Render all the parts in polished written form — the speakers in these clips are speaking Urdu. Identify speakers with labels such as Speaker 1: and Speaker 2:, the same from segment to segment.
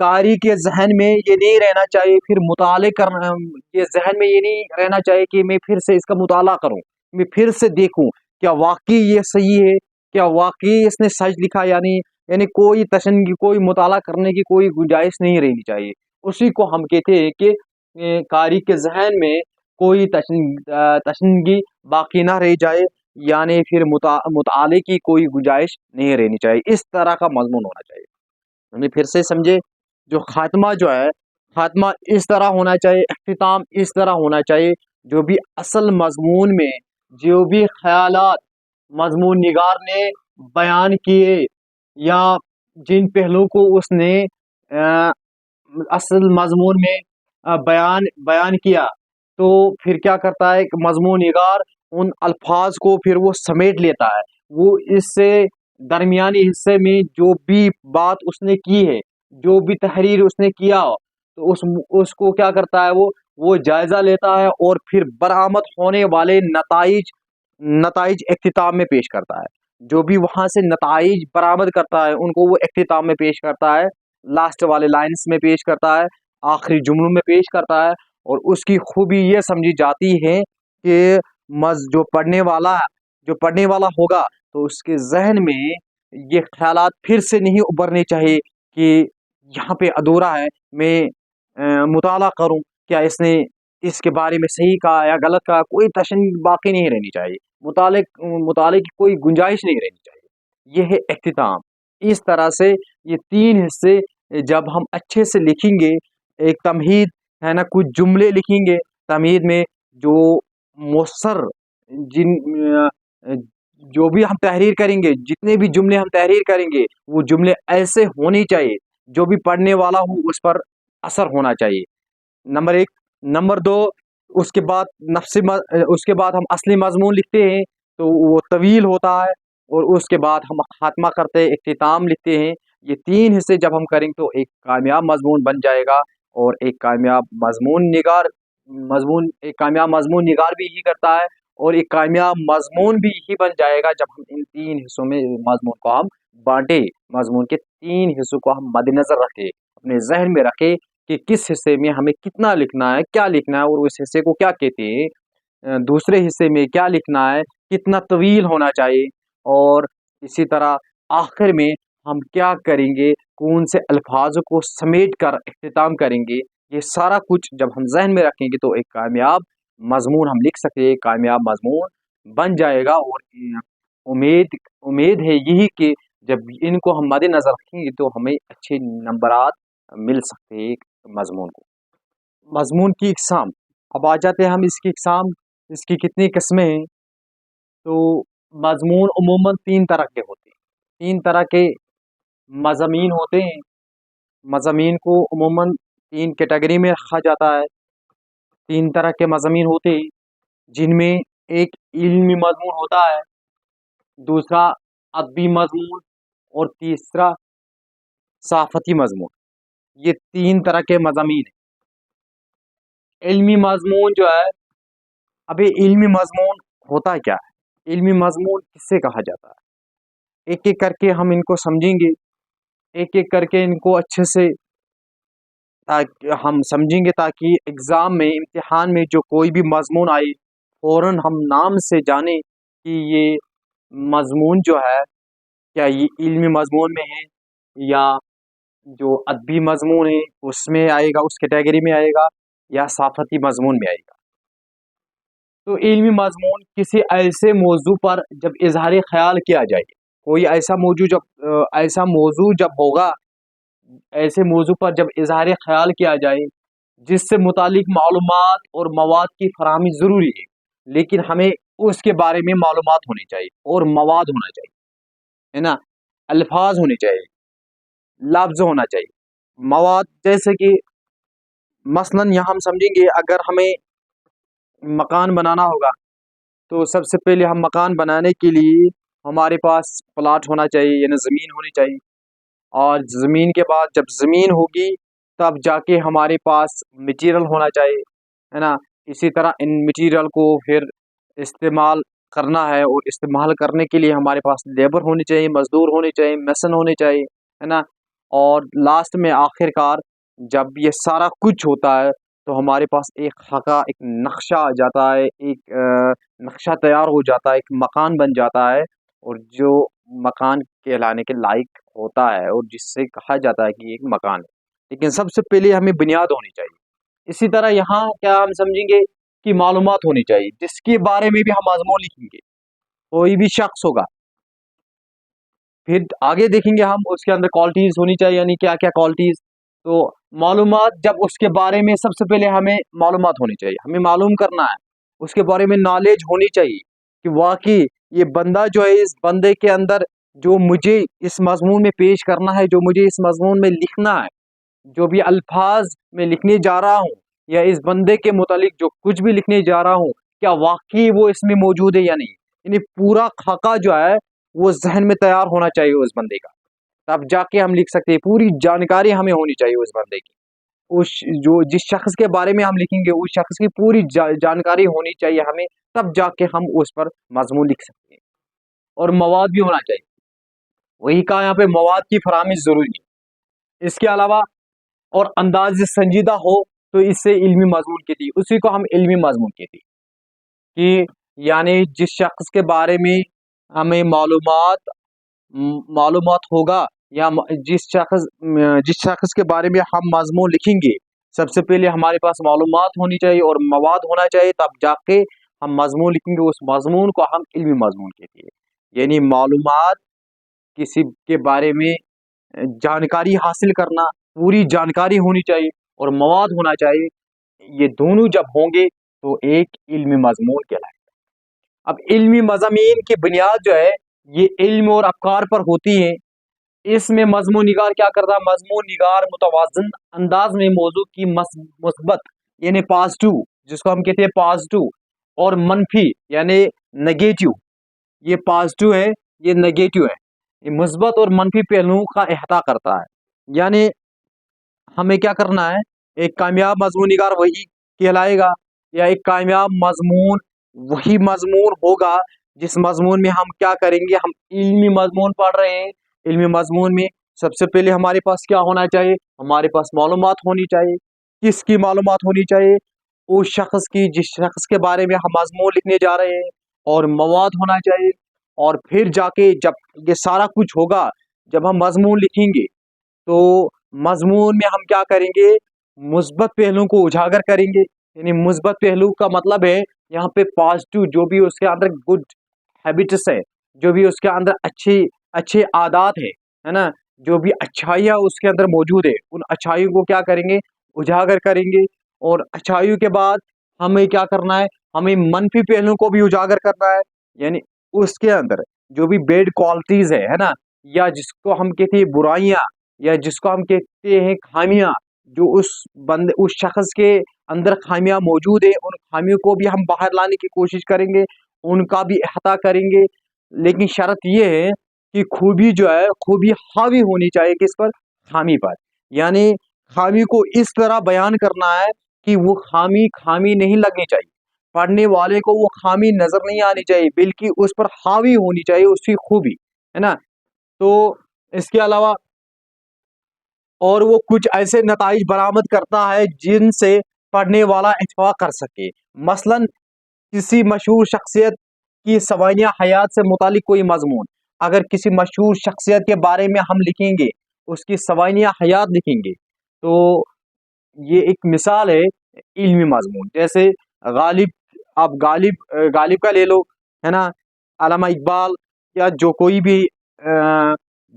Speaker 1: قاری کے ذہن میں یہ نہیں رہنا چاہیے، پھر مطالعے کرنا، یہ ذہن میں یہ نہیں رہنا چاہیے کہ میں پھر سے اس کا مطالعہ کروں، میں پھر سے دیکھوں کیا واقعی یہ صحیح ہے، کیا واقعی اس نے سچ لکھا، یعنی کوئی تشنگی، کوئی مطالعہ کرنے کی کوئی گنجائش نہیں رہنی چاہیے۔ اسی کو ہم کہتے ہیں کہ قاری کے ذہن میں کوئی تشنگی باقی نہ رہ جائے، یعنی پھر مطالعے کی کوئی گنجائش نہیں رہنی چاہیے، اس طرح کا مضمون ہونا چاہیے۔ ہمیں پھر سے سمجھے، جو خاتمہ جو ہے، خاتمہ اس طرح ہونا چاہیے، اختتام اس طرح ہونا چاہیے، جو بھی اصل مضمون میں جو بھی خیالات مضمون نگار نے بیان کیے، یا جن پہلو کو اس نے اصل مضمون میں بیان کیا، تو پھر کیا کرتا ہے کہ مضمون نگار ان الفاظ کو پھر وہ سمیٹ لیتا ہے، وہ اس سے درمیانی حصے میں جو بھی بات اس نے کی ہے، جو بھی تحریر اس نے کیا ہو، تو اس کو کیا کرتا ہے، وہ جائزہ لیتا ہے، اور پھر برآمد ہونے والے نتائج اختتام میں پیش کرتا ہے۔ جو بھی وہاں سے نتائج برآمد کرتا ہے، ان کو وہ اختتام میں پیش کرتا ہے، لاسٹ والے لائنز میں پیش کرتا ہے، آخری جملوں میں پیش کرتا ہے۔ اور اس کی خوبی یہ سمجھی جاتی ہے کہ جو پڑھنے والا ہوگا، تو اس کے ذہن میں یہ خیالات پھر سے نہیں ابھرنے چاہیے کہ یہاں پہ ادھورا ہے، میں مطالعہ کروں، کیا اس نے اس کے بارے میں صحیح کہا یا غلط کہا، کوئی تشنی باقی نہیں رہنی چاہیے، مطالعے کی کوئی گنجائش نہیں رہنی چاہیے۔ یہ ہے اختتام۔ اس طرح سے یہ تین حصے جب ہم اچھے سے لکھیں گے، ایک تمہید ہے نا، کچھ جملے لکھیں گے، تمہید میں جو مؤثر جو بھی ہم تحریر کریں گے، جتنے بھی جملے ہم تحریر کریں گے، وہ جملے ایسے ہونے چاہیے جو بھی پڑھنے والا ہو اس پر اثر ہونا چاہیے، نمبر ایک۔ نمبر دو، اس کے بعد ہم اصلی مضمون لکھتے ہیں تو وہ طویل ہوتا ہے، اور اس کے بعد ہم خاتمہ کرتے ہیں، اختتام لکھتے ہیں۔ یہ تین حصے جب ہم کریں تو ایک کامیاب مضمون بن جائے گا، اور ایک کامیاب مضمون نگار بھی یہی کرتا ہے، اور ایک کامیاب مضمون بھی یہی بن جائے گا جب ہم ان تین حصوں میں مضمون کو ہم بانٹے، مضمون کے تین حصوں کو ہم مد نظر رکھے، اپنے ذہن میں رکھے کہ کس حصے میں ہمیں کتنا لکھنا ہے، کیا لکھنا ہے، اور اس حصے کو کیا کہتے ہیں، دوسرے حصے میں کیا لکھنا ہے، کتنا طویل ہونا چاہیے، اور اسی طرح آخر میں ہم کیا کریں گے، کون سے الفاظ کو سمیٹ کر اختتام کریں گے۔ یہ سارا کچھ جب ہم ذہن میں رکھیں گے تو ایک کامیاب مضمون ہم لکھ سکتے ہیں، ایک کامیاب مضمون بن جائے گا۔ اور امید ہے یہی کہ جب ان کو ہم مد نظر رکھیں گے تو ہمیں اچھے نمبرات مل سکتے ہیں ایک مضمون کو۔ مضمون کی اقسام، اب آ جاتے ہیں ہم اس کی اقسام، اس کی کتنی قسمیں ہیں۔ تو مضمون عموماً تین طرح کے ہوتے ہیں، تین طرح کے مضامین ہوتے ہیں۔ مضامین کو عموماً تین کیٹیگری میں رکھا جاتا ہے۔ تین طرح کے مضامین ہوتے ہیں، جن میں ایک علمی مضمون ہوتا ہے، دوسرا ادبی مضمون، اور تیسرا صحافتی مضمون۔ یہ تین طرح کے مضامین ہیں۔ علمی مضمون جو ہے، ابھی علمی مضمون ہوتا کیا ہے، علمی مضمون کس سے کہا جاتا ہے، ایک ایک کر کے ہم ان کو سمجھیں گے، ایک ایک کر کے ان کو اچھے سے ہم سمجھیں گے، تاکہ اگزام میں، امتحان میں جو کوئی بھی مضمون آئے، فوراً ہم نام سے جانیں کہ یہ مضمون جو ہے کیا یہ علمی مضمون میں ہے، یا جو ادبی مضمون ہے اس میں آئے گا، اس کیٹیگری میں آئے گا، یا صحافتی مضمون میں آئے گا۔ تو علمی مضمون کسی ایسے موضوع پر جب اظہار خیال کیا جائے، کوئی ایسا موضوع جب ہوگا، ایسے موضوع پر جب اظہار خیال کیا جائے جس سے متعلق معلومات اور مواد کی فراہمی ضروری ہے، لیکن ہمیں اس کے بارے میں معلومات ہونی چاہیے، اور مواد ہونا چاہیے، ہے نا، الفاظ ہونے چاہیے، لفظ ہونا چاہیے، مواد، جیسے کہ مثلاً یہاں ہم سمجھیں گے اگر ہمیں مکان بنانا ہوگا، تو سب سے پہلے ہم مکان بنانے کے لیے ہمارے پاس پلاٹ ہونا چاہیے، یعنی زمین ہونی چاہیے، اور زمین کے بعد جب زمین ہوگی تب جا کے ہمارے پاس مٹیریل ہونا چاہیے، ہے نا۔ اسی طرح ان مٹیریل کو پھر استعمال کرنا ہے، اور استعمال کرنے کے لیے ہمارے پاس لیبر ہونی چاہیے، مزدور ہونے چاہیے، میسن ہونے چاہیے، ہے نا۔ اور لاسٹ میں آخر کار جب یہ سارا کچھ ہوتا ہے تو ہمارے پاس ایک خاکہ، ایک نقشہ آ جاتا ہے، ایک نقشہ تیار ہو جاتا ہے، ایک مکان بن جاتا ہے، اور جو مکان کہلانے کے لائق ہوتا ہے اور جس سے کہا جاتا ہے کہ یہ ایک مکان ہے۔ لیکن سب سے پہلے ہمیں بنیاد ہونی چاہیے۔ اسی طرح یہاں کیا ہم سمجھیں گے کہ معلومات ہونی چاہیے، جس کے بارے میں بھی ہم مضمون لکھیں گے۔ کوئی بھی شخص ہوگا، پھر آگے دیکھیں گے ہم اس کے اندر کوالٹیز ہونی چاہیے، یعنی کیا کیا کوالٹیز۔ تو معلومات، جب اس کے بارے میں سب سے پہلے ہمیں معلومات ہونی چاہیے، ہمیں معلوم کرنا ہے، اس کے بارے میں نالج ہونی چاہیے کہ واقعی یہ بندہ جو ہے، اس بندے کے اندر جو مجھے اس مضمون میں پیش کرنا ہے، جو مجھے اس مضمون میں لکھنا ہے، جو بھی الفاظ میں لکھنے جا رہا ہوں، یا اس بندے کے متعلق جو کچھ بھی لکھنے جا رہا ہوں، کیا واقعی وہ اس میں موجود ہے یا نہیں۔ یعنی پورا خاکہ جو ہے وہ ذہن میں تیار ہونا چاہیے اس بندے کا، تب جا کے ہم لکھ سکتے ہیں۔ پوری جانکاری ہمیں ہونی چاہیے اس بندے کی، اس جو جس شخص کے بارے میں ہم لکھیں گے اس شخص کی پوری جانکاری ہونی چاہیے ہمیں، تب جا کے ہم اس پر مضمون لکھ سکتے ہیں۔ اور مواد بھی ہونا چاہیے، وہی کہا یہاں پہ مواد کی فراہمی ضروری ہے۔ اس کے علاوہ اور انداز سنجیدہ ہو تو اس سے علمی مضمون کہتی ہے، اسی کو ہم علمی مضمون کہتی ہے، کہ یعنی جس شخص کے بارے میں ہمیں معلومات ہوگا، یا جس شخص کے بارے میں ہم مضمون لکھیں گے، سب سے پہلے ہمارے پاس معلومات ہونی چاہیے اور مواد ہونا چاہیے، تب جا کے ہم مضمون لکھیں گے۔ اس مضمون کو ہم علمی مضمون کہتے ہیں، یعنی معلومات، کسی کے بارے میں جانکاری حاصل کرنا، پوری جانکاری ہونی چاہیے اور مواد ہونا چاہیے، یہ دونوں جب ہوں گے تو ایک علمی مضمون کہلائے گا۔ اب علمی مضامین کی بنیاد جو ہے یہ علم اور افکار پر ہوتی ہے۔ اس میں مضمون نگار کیا کرتا ہے؟ مضمون نگار متوازن انداز میں موضوع کی مثبت یعنی پازیٹو، جس کو ہم کہتے ہیں پازیٹو، اور منفی یعنی نگیٹو، یہ پازیٹو ہے، یہ نگیٹو ہے، یہ مثبت اور منفی پہلوؤں کا احاطہ کرتا ہے۔ یعنی ہمیں کیا کرنا ہے؟ ایک کامیاب مضمون نگار وہی کہلائے گا، یا ایک کامیاب مضمون وہی مضمون ہوگا جس مضمون میں ہم کیا کریں گے؟ ہم علمی مضمون پڑھ رہے ہیں، علمی مضمون میں سب سے پہلے ہمارے پاس کیا ہونا چاہیے؟ ہمارے پاس معلومات ہونی چاہیے۔ کس کی معلومات ہونی چاہیے؟ اس شخص کی، جس شخص کے بارے میں ہم مضمون لکھنے جا رہے ہیں، اور مواد ہونا چاہیے۔ اور پھر جا کے جب یہ سارا کچھ ہوگا، جب ہم مضمون لکھیں گے تو مضمون میں ہم کیا کریں گے؟ مثبت پہلوؤں کو اجاگر کریں گے۔ یعنی مثبت پہلو کا مطلب ہے یہاں پہ پازیٹو، جو بھی اس کے اندر گڈ ہیبٹس ہے، جو بھی اس کے اندر اچھے عادات ہے نا، جو بھی اچھائیاں اس کے اندر موجود ہے، ان اچھائیوں کو کیا کریں گے؟ اجاگر کریں گے۔ اور اچھائیوں کے بعد ہمیں کیا کرنا ہے؟ ہمیں منفی پہلوؤں کو بھی اجاگر کرنا ہے، یعنی اس کے اندر جو بھی بیڈ کوالٹیز ہے نا، یا جس کو ہم کہتے ہیں برائیاں، یا جس کو ہم کہتے ہیں خامیاں، جو اس شخص کے اندر خامیاں موجود ہیں، ان خامیوں کو بھی ہم باہر لانے کی کوشش کریں گے، ان کا بھی احاطہ کریں گے۔ لیکن شرط یہ ہے کہ خوبی جو ہے، خوبی حاوی ہونی چاہیے کس پر؟ خامی پر۔ یعنی خامی کو اس طرح بیان کرنا ہے کہ وہ خامی نہیں لگنی چاہیے، پڑھنے والے کو وہ خامی نظر نہیں آنی چاہیے، بلکہ اس پر حاوی ہونی چاہیے اس کی خوبی، ہے نا۔ تو اس کے علاوہ اور وہ کچھ ایسے نتائج برآمد کرتا ہے جن سے پڑھنے والا اتفاق کر سکے۔ مثلا کسی مشہور شخصیت کی سوانح حیات سے متعلق کوئی مضمون، اگر کسی مشہور شخصیت کے بارے میں ہم لکھیں گے، اس کی سوانح حیات لکھیں گے، تو یہ ایک مثال ہے علمی مضمون۔ جیسے غالب، آپ غالب کا لے لو، ہے نا، علامہ اقبال، یا جو کوئی بھی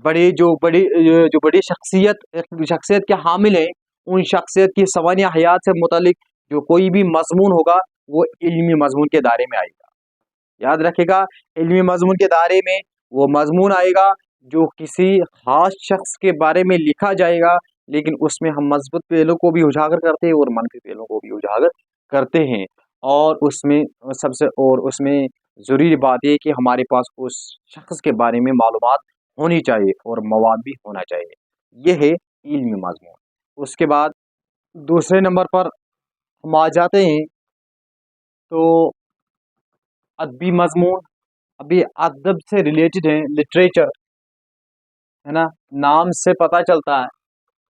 Speaker 1: بڑی شخصیت کے حامل ہیں، ان شخصیت کی سوانح حیات سے متعلق جو کوئی بھی مضمون ہوگا وہ علمی مضمون کے دائرے میں آئے گا۔ یاد رکھے گا، علمی مضمون کے دائرے میں وہ مضمون آئے گا جو کسی خاص شخص کے بارے میں لکھا جائے گا، لیکن اس میں ہم مثبت پہلو کو بھی اجاگر کرتے ہیں اور منفی پہلو کو بھی اجاگر کرتے ہیں۔ اور اس میں ضروری بات یہ کہ ہمارے پاس اس شخص کے بارے میں معلومات ہونی چاہیے اور مواد بھی ہونا چاہیے۔ یہ ہے علمی مضمون۔ اس کے بعد دوسرے نمبر پر ہم آ جاتے ہیں تو ادبی مضمون۔ ابھی ادب سے ریلیٹڈ ہیں، لٹریچر۔ ہے نا, نام سے پتہ چلتا ہے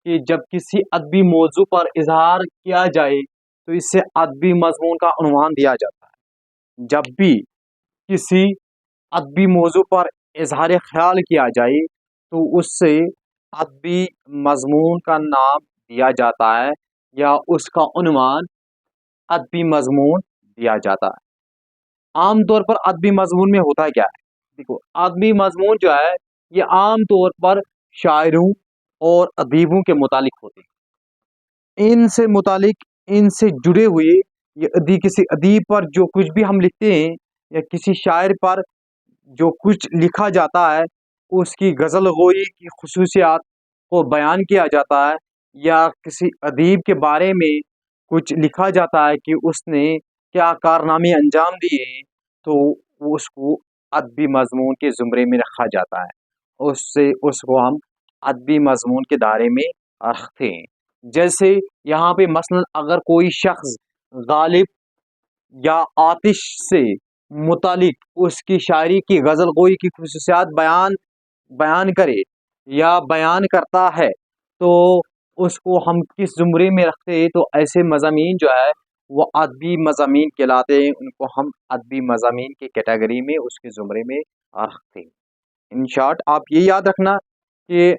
Speaker 1: کہ جب کسی ادبی موضوع پر اظہار کیا جائے تو اس سے ادبی مضمون کا عنوان دیا جاتا ہے. جب بھی کسی ادبی موضوع پر اظہار خیال کیا جائے تو اس سے ادبی مضمون کا نام دیا جاتا ہے یا اس کا عنوان ادبی مضمون دیا جاتا ہے. عام طور پر ادبی مضمون میں ہوتا کیا ہے؟ دیکھو, ادبی مضمون جو ہے یہ عام طور پر شاعروں اور ادیبوں کے متعلق ہوتے ہیں. ان سے متعلق, ان سے جڑے ہوئے کسی ادیب پر جو کچھ بھی ہم لکھتے ہیں یا کسی شاعر پر جو کچھ لکھا جاتا ہے اس کی غزل گوئی کی خصوصیات کو بیان کیا جاتا ہے, یا کسی ادیب کے بارے میں کچھ لکھا جاتا ہے کہ اس نے کیا کارنامے انجام دیے ہیں, تو اس کو ادبی مضمون کے زمرے میں رکھا جاتا ہے. اس کو ہم ادبی مضمون کے دائرے میں رکھتے ہیں. جیسے یہاں پہ مثلا اگر کوئی شخص غالب یا آتش سے متعلق اس کی شاعری کی غزل گوئی کی خصوصیات بیان کرے یا بیان کرتا ہے تو اس کو ہم کس زمرے میں رکھتے ہیں؟ تو ایسے مضامین جو ہے وہ ادبی مضامین کہلاتے ہیں. ان کو ہم ادبی مضامین کی کیٹیگری میں, اس کے زمرے میں رکھتے ہیں. ان شارٹ آپ یہ یاد رکھنا کہ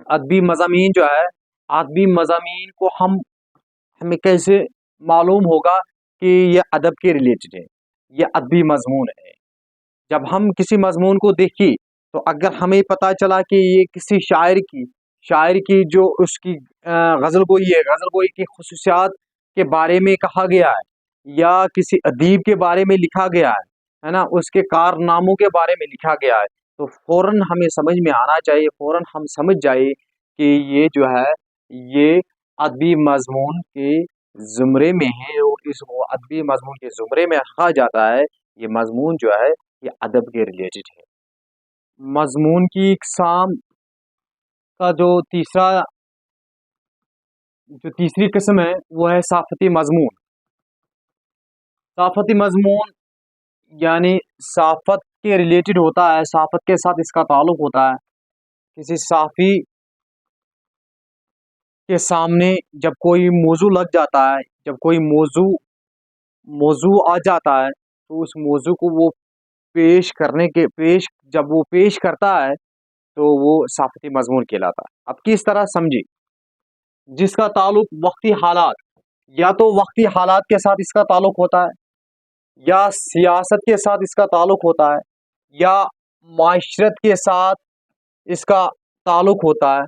Speaker 1: ادبی مضامین جو ہے, ادبی مضامین کو ہمیں کیسے معلوم ہوگا کہ یہ ادب کے ریلیٹڈ ہے, یہ ادبی مضمون ہے. جب ہم کسی مضمون کو دیکھیں تو اگر ہمیں پتہ چلا کہ یہ کسی شاعر کی جو اس کی غزل گوئی ہے, غزل گوئی کی خصوصیات کے بارے میں کہا گیا ہے یا کسی ادیب کے بارے میں لکھا گیا ہے نا, اس کے کارناموں کے بارے میں لکھا گیا ہے, تو فوراً ہمیں سمجھ میں آنا چاہیے, فوراً ہم سمجھ جائے کہ یہ جو ہے یہ ادبی مضمون کے زمرے میں ہے, اور اس کو ادبی مضمون کے زمرے میں رکھا جاتا ہے. یہ مضمون جو ہے یہ ادب کے ریلیٹڈ ہے. مضمون کی اقسام کا جو تیسری قسم ہے وہ ہے صافتی مضمون. صافتی مضمون یعنی صافت کے ریلیٹڈ ہوتا ہے, صافت کے ساتھ اس کا تعلق ہوتا ہے. کسی صافی کے سامنے جب کوئی موضوع لگ جاتا ہے, جب کوئی موضوع آ جاتا ہے تو اس موضوع کو وہ جب وہ پیش کرتا ہے تو وہ صافتی مضمون کہلاتا ہے. اب کس طرح سمجھے؟ جس کا تعلق وقتی حالات, یا تو وقتی حالات کے ساتھ اس کا تعلق ہوتا ہے, یا سیاست کے ساتھ اس کا تعلق ہوتا ہے, یا معاشرت کے ساتھ اس کا تعلق ہوتا ہے.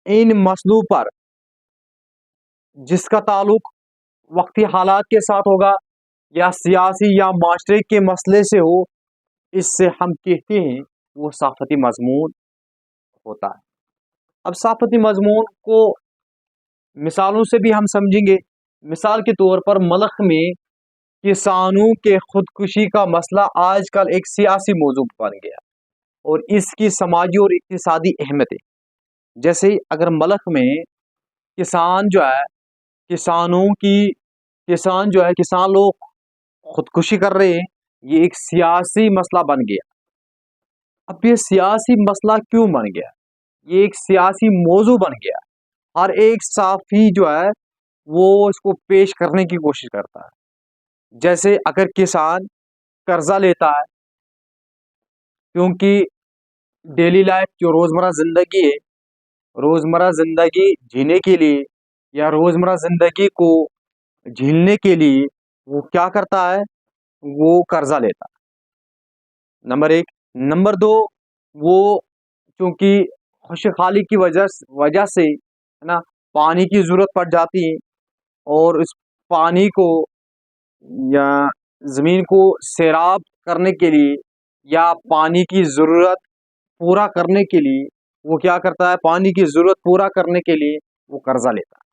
Speaker 1: ان مسئلوں پر جس کا تعلق وقتی حالات کے ساتھ ہوگا یا سیاسی یا معاشرے کے مسئلے سے ہو, اس سے ہم کہتے ہیں وہ صافتی مضمون ہوتا ہے. اب صافتی مضمون کو مثالوں سے بھی ہم سمجھیں گے. مثال کے طور پر ملک میں کسانوں کے خودکشی کا مسئلہ آج کل ایک سیاسی موضوع بن گیا اور اس کی سماجی اور اقتصادی اہمیت ہے. جیسے اگر ملک میں کسان لوگ خودکشی کر رہے ہیں, یہ ایک سیاسی مسئلہ بن گیا. اب یہ سیاسی مسئلہ کیوں بن گیا؟ یہ ایک سیاسی موضوع بن گیا. ہر ایک صحافی جو ہے وہ اس کو پیش کرنے کی کوشش کرتا ہے. جیسے اگر کسان قرضہ لیتا ہے, کیونکہ ڈیلی لائف جو روزمرہ زندگی ہے, روزمرہ زندگی جینے کے لیے یا روزمرہ زندگی کو جھیلنے کے لیے وہ کیا کرتا ہے, وہ قرضہ لیتا ہے. نمبر ایک. نمبر دو, وہ چونکہ خشک کی وجہ سے ہے نا پانی کی ضرورت پڑ جاتی ہے, اور اس پانی کو یا زمین کو سیراب کرنے کے لیے یا پانی کی ضرورت پورا کرنے کے لیے وہ کیا کرتا ہے, پانی کی ضرورت پورا کرنے کے لیے وہ قرضہ لیتا ہے.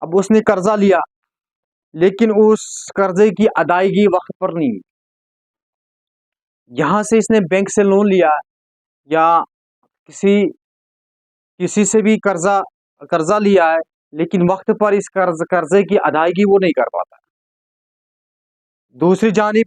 Speaker 1: اب اس نے قرضہ لیا لیکن اس قرضے کی ادائیگی وقت پر نہیں ہوئی. یہاں سے اس نے بینک سے لون لیا یا کسی سے بھی قرضہ لیا ہے, لیکن وقت پر اس قرضے کی ادائیگی وہ نہیں کر پاتا. دوسری جانب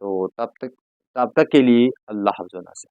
Speaker 1: تو تب تک کے لیے اللہ حافظ و ناصر۔